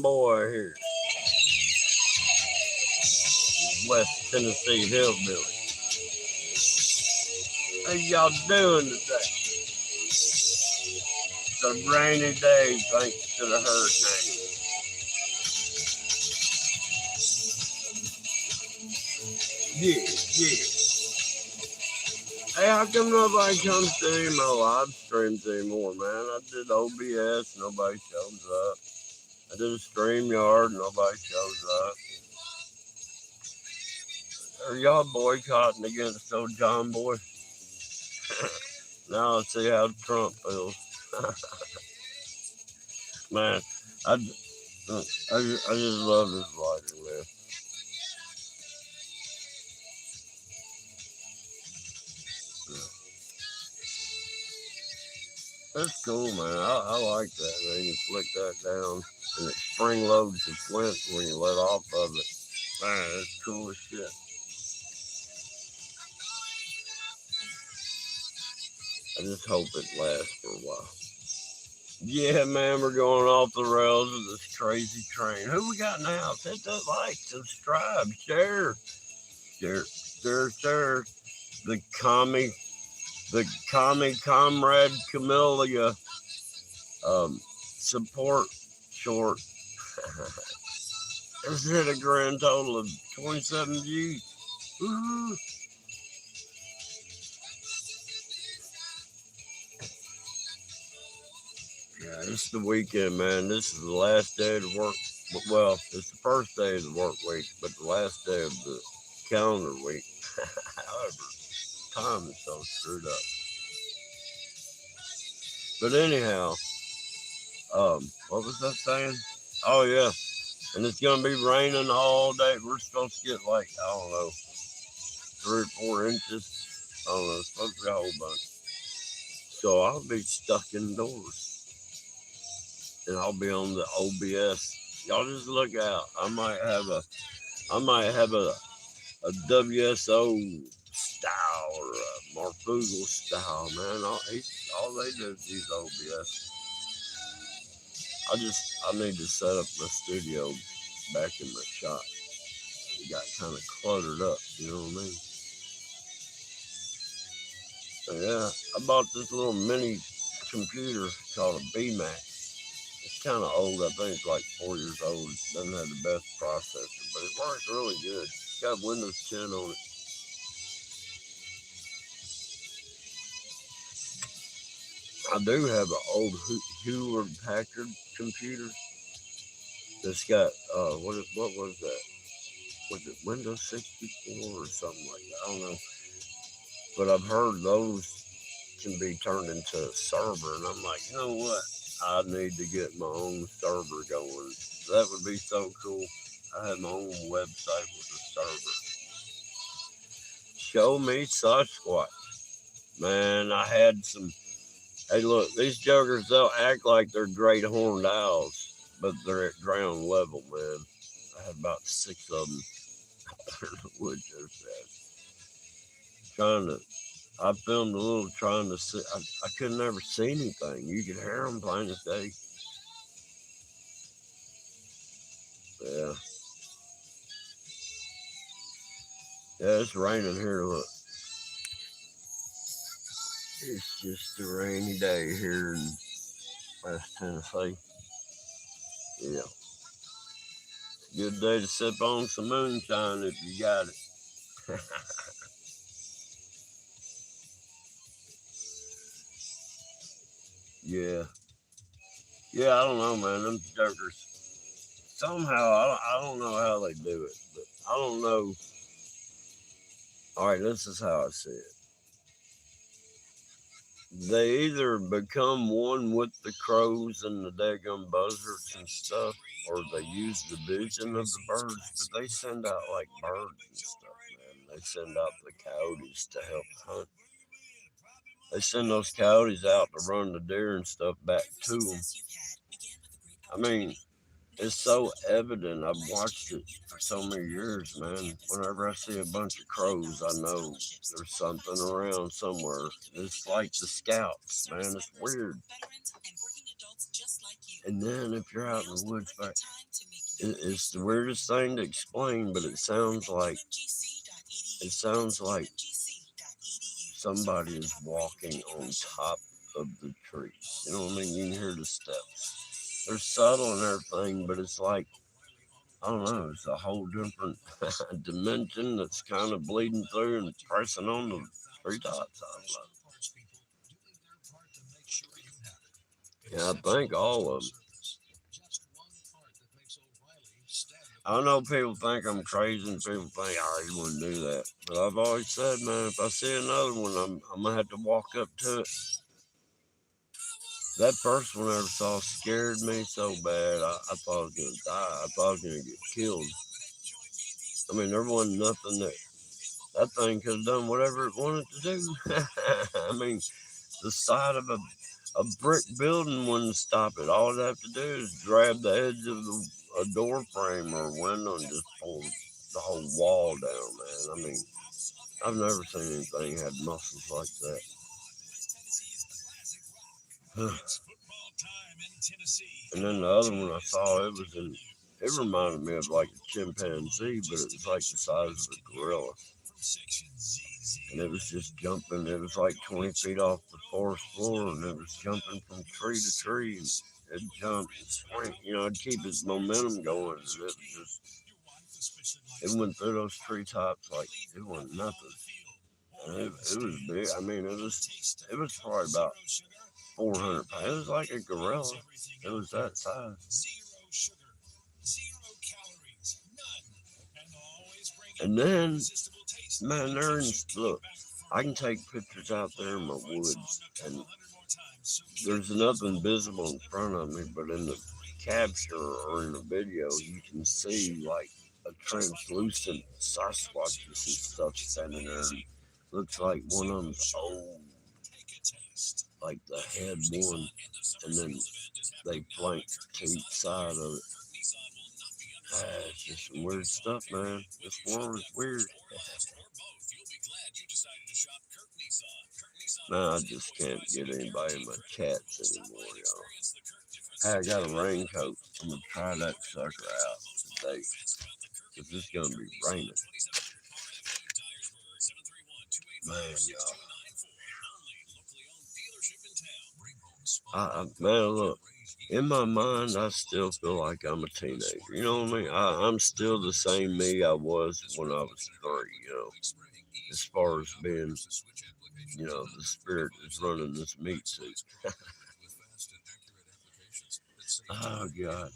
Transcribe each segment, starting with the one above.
boy here, West Tennessee hillbilly. How y'all doing today? It's a rainy day thanks to the hurricane. Yeah, yeah. Hey, how come nobody comes to any of my live streams anymore, man? I did OBS, nobody shows up. I did a StreamYard, nobody shows up. Are y'all boycotting against old John Boy? Now I see how Trump feels. Man, I, I just love this vlogger, man. That's cool, man. I like that, man. You flick that down and it spring loads the flint when you let off of it. Man, that's cool as shit. I just hope it lasts for a while. Yeah, man, we're going off the rails with this crazy train. Who we got now? Hit that like, subscribe, share, share, share, share. The commie comrade Camellia support short. It's hit a grand total of 27 G's. Woo-hoo. Yeah, it's the weekend, man. This is the last day of the work. Well, it's the first day of the work week, but the last day of the calendar week. However, time is so screwed up. But anyhow, what was that saying? Oh yeah, and it's gonna be raining all day. We're supposed to get like I don't know 3 or 4 inches. I don't know. It's supposed to be a whole bunch. So I'll be stuck indoors, and I'll be on the OBS. Y'all just look out. I might have a WSO style or a Marfugal style, man. All they do is use OBS. I need to set up my studio back in my shop. It got kind of cluttered up, you know what I mean? So yeah, I bought this little mini computer called a BMax. It's kind of old. I think it's like 4 years old. It doesn't have the best processor, but it works really good. It's got Windows 10 on it. I do have an old Hewlett Packard computer that's got what was that? Was it Windows 64 or something like that? I don't know. But I've heard those can be turned into a server, and I'm like, you know what? I need to get my own server going. That would be so cool. I had my own website with a server. Show me Sasquatch. Man, I had some. Hey, look, these jokers, they'll act like they're great horned owls, but they're at ground level, man. I had about 6 of them out in the woods yesterday. Trying to, I filmed a little trying to see. I could never see anything. You could hear them plain as day. Yeah. Yeah, it's raining here. Look, it's just a rainy day here in West Tennessee. Yeah. Good day to sip on some moonshine if you got it. Yeah. Yeah, I don't know, man. Them jokers. Somehow, I don't know how they do it, but I don't know. All right, this is how I see it. They either become one with the crows and the daggum buzzards and stuff, or they use the vision of the birds, but they send out like birds and stuff, man. They send out the coyotes to help hunt. They send those coyotes out to run the deer and stuff back to them. I mean, it's so evident. I've watched it for so many years, man. Whenever I see a bunch of crows, I know there's something around somewhere. It's like the scouts, man. It's weird. And then if you're out in the woods, it's the weirdest thing to explain, but it sounds like somebody is walking on top of the trees. You know what I mean? You can hear the steps. They're subtle and everything, but it's like, I don't know, it's a whole different dimension that's kind of bleeding through and pressing on the treetops. I don't know. Yeah, I think all of them. I know people think I'm crazy and people think, oh, you wouldn't do that. But I've always said, man, if I see another one, I'm going to have to walk up to it. That first one I ever saw scared me so bad, I thought I was going to die. I thought I was going to get killed. I mean, there wasn't nothing that thing could have done whatever it wanted to do. I mean, the side of a brick building wouldn't stop it. All it'd have to do is grab the edge of a door frame or a window and just pull the whole wall down, man. I mean, I've never seen anything had muscles like that. And then the other one I saw, it reminded me of like a chimpanzee, but it was like the size of a gorilla. And it was just jumping. It was like 20 feet off the forest floor, and it was jumping from tree to tree. And it jumped and swing, it'd keep its momentum going. And it went through those treetops like it wasn't nothing. And it was big. I mean, it was probably about 400 pounds. It was like a gorilla. It was that size. And then, man, look, I can take pictures out there in my woods, and there's nothing visible in front of me, but in the capture or in the video, you can see like a translucent Sasquatches and stuff standing there. And looks like one of them's old, like the head one, and then they flanked to each side of it. It's just some weird stuff, man. This world is weird. Now I just can't get anybody in my chats anymore, y'all. Hey, I got a raincoat. I'm gonna try that sucker out today. Cause it's gonna be raining. Man, y'all. Man, look. In my mind, I still feel like I'm a teenager. You know what I mean? I'm still the same me I was when I was 3. As far as being, the spirit is running this meat suit. Oh God,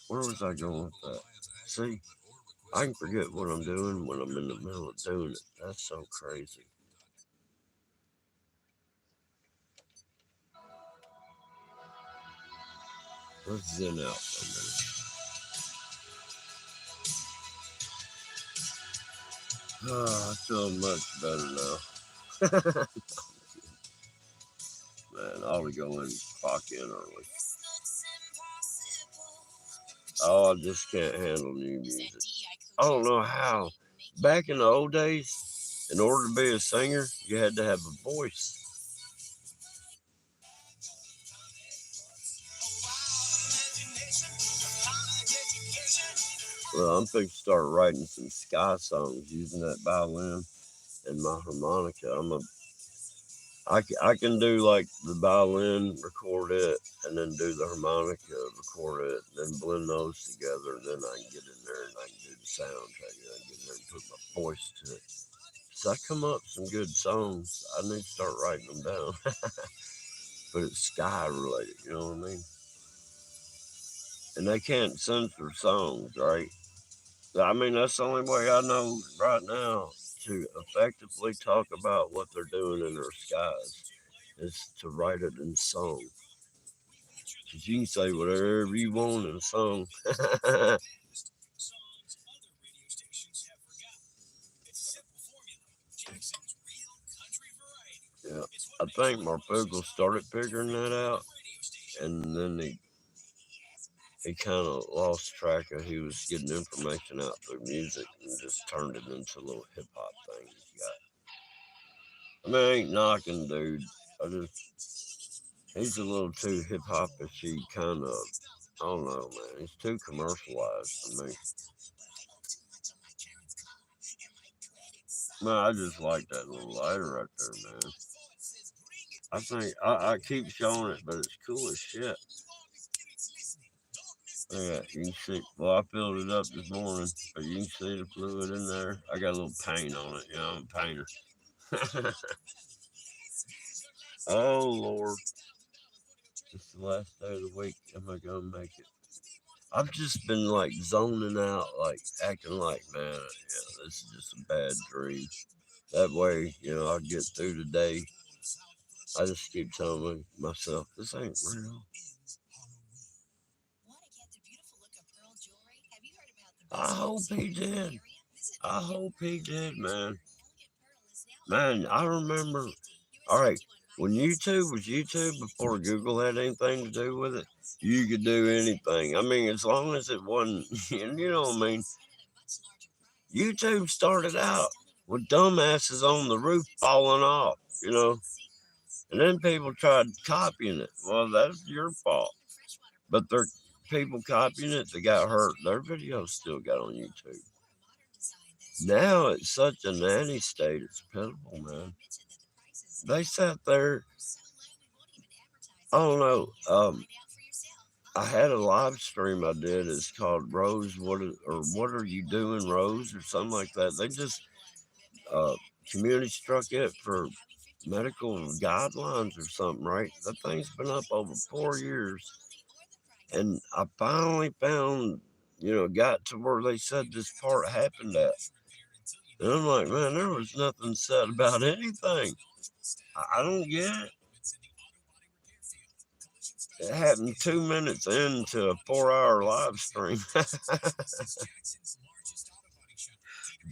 where was I going with that? See, I can forget what I'm doing when I'm in the middle of doing it. That's so crazy. Let's zen out for a minute. Oh, I feel much better now. Man, I ought to go and clock in early. Oh, I just can't handle new music. I don't know how. Back in the old days, in order to be a singer, you had to have a voice. Well, I'm fixing to start writing some sky songs using that violin and my harmonica. I can do like the violin, record it, and then do the harmonica, record it, and then blend those together, and then I can get in there and I can do the soundtrack. And I can get in there and put my voice to it. So I come up with some good songs. I need to start writing them down. But it's sky related, you know what I mean? And they can't censor songs, right? I mean, that's the only way I know right now to effectively talk about what they're doing in their skies is to write it in song. Because you can say whatever you want in a song. Yeah, I think Marfugal started figuring that out, and then he kind of lost track of he was getting information out through music and just turned it into a little hip hop thing he's got. I mean, I ain't knocking, dude. I just He's a little too hip hopishy kind of. I don't know, man. He's too commercialized for me. Man, I just like that little lighter right there, man. I think I keep showing it, but it's cool as shit. Yeah, you can see. Well, I filled it up this morning, but you can see the fluid in there. I got a little paint on it. You know, I'm a painter. Oh Lord, it's the last day of the week. Am I gonna make it? I've just been like zoning out, like acting like, man, yeah, this is just a bad dream. That way, I get through the day. I just keep telling myself, this ain't real. I hope he did. I hope he did, man. Man, I remember. All right, when YouTube was YouTube before Google had anything to do with it, you could do anything. I mean, as long as it wasn't, you know what I mean. YouTube started out with dumbasses on the roof falling off. And then people tried copying it. Well, that's your fault. But they're people copying it that got hurt. Their videos still got on YouTube. Now it's such a nanny state. It's pitiful, man. They sat there. I don't know. I had a live stream I did. It's called Rose. What are you doing, Rose, or something like that. They just uh, community struck it for medical guidelines or something, right? That thing's been up over 4 years, and I finally found, got to where they said this part happened at, and I'm like, man, there was nothing said about anything. I don't get it. It happened 2 minutes into a 4 hour live stream.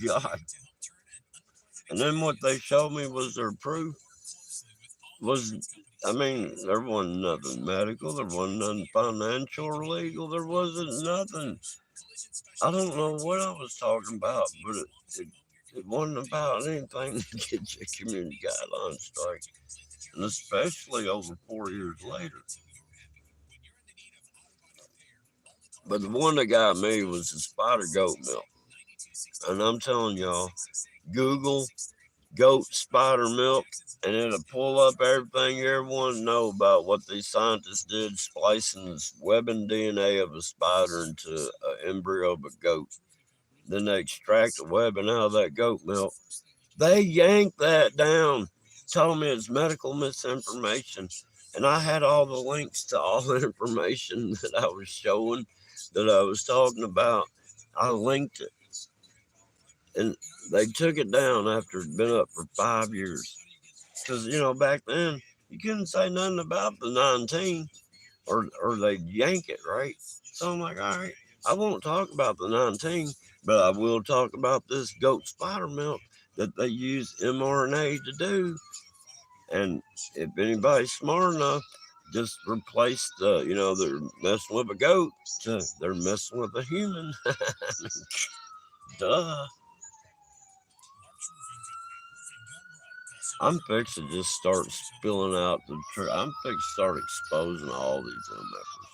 God. And then what they showed me was their proof was, I mean, there wasn't nothing medical, there wasn't nothing financial or legal, there wasn't nothing. I don't know what I was talking about, but it wasn't about anything to get your community guidelines straight, and especially over 4 years later. But the one that got me was the spider goat milk. And I'm telling y'all, Google goat spider milk, and it'll pull up everything you ever want to know about what these scientists did, splicing this webbing DNA of a spider into an embryo of a goat. Then they extract the webbing out of that goat milk. They yanked that down, told me it's medical misinformation. And I had all the links to all the information that I was showing, that I was talking about. I linked it. And they took it down after it'd been up for 5 years. Because, back then, you couldn't say nothing about the 19, or they'd yank it, right? So I'm like, all right, I won't talk about the 19, but I will talk about this goat spider milk that they use mRNA to do. And if anybody's smart enough, just replace they're messing with a goat, they're messing with a human. Duh. I'm fixing to just start spilling out the truth. I'm fixing to start exposing all these MFers.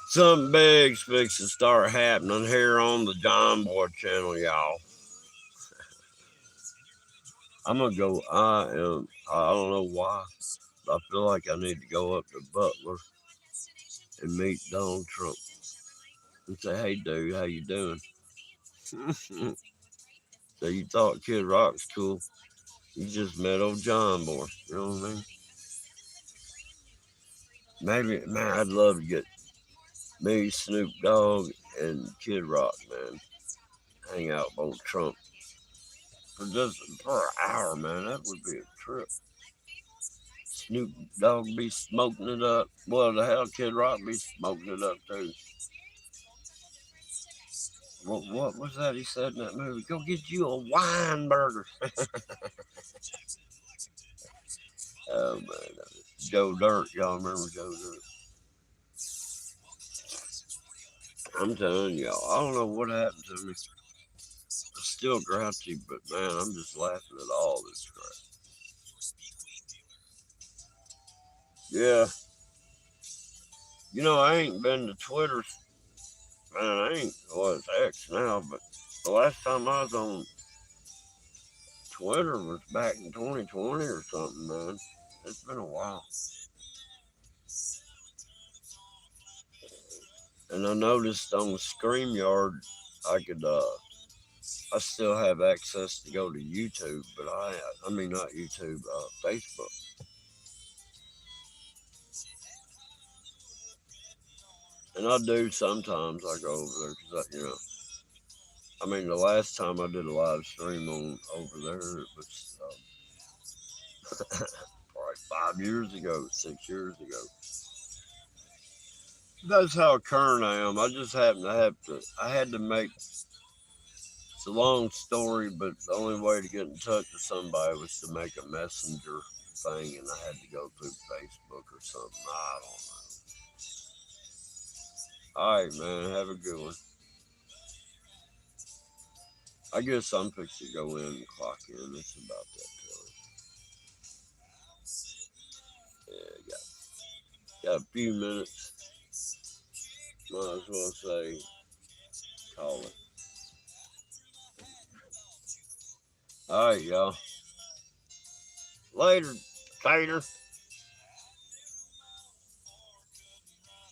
Something big's fixing to start happening here on the John Boy channel, y'all. I'm gonna go. I don't know why. I feel like I need to go up to Butler and meet Donald Trump and say, "Hey, dude, how you doing?" So you thought Kid Rock's cool? You just met old John Boy. You know what I mean? Maybe, man, I'd love to get me, Snoop Dogg, and Kid Rock, man, hang out with old Trump for an hour, man. That would be a trip. Snoop Dogg be smoking it up. Well, the hell, Kid Rock be smoking it up too. What was that he said in that movie? Go get you a wine burger. Oh man, Joe Dirt, y'all remember Joe Dirt? I'm telling y'all, I don't know what happened to me. I'm still grouchy, but man, I'm just laughing at all this crap. Yeah. You know, I ain't been to Twitter. Man, I ain't. Well, it's X now, but the last time I was on Twitter was back in 2020 or something, man. It's been a while. And I noticed on StreamYard, I could, I still have access to go to YouTube, but I mean, not YouTube, Facebook. And I do sometimes. I go over there because I mean, the last time I did a live stream on over there, it was probably 5 years ago, 6 years ago. That's how current I am. I just happen to have to. I had to make. It's a long story, but the only way to get in touch with somebody was to make a messenger thing, and I had to go through Facebook or something. I don't know. All right, man. Have a good one. I guess I'm fixing to go in and clock in. It's about that time. Yeah, got a few minutes. Might as well say call it. All right, y'all. Later, Tater.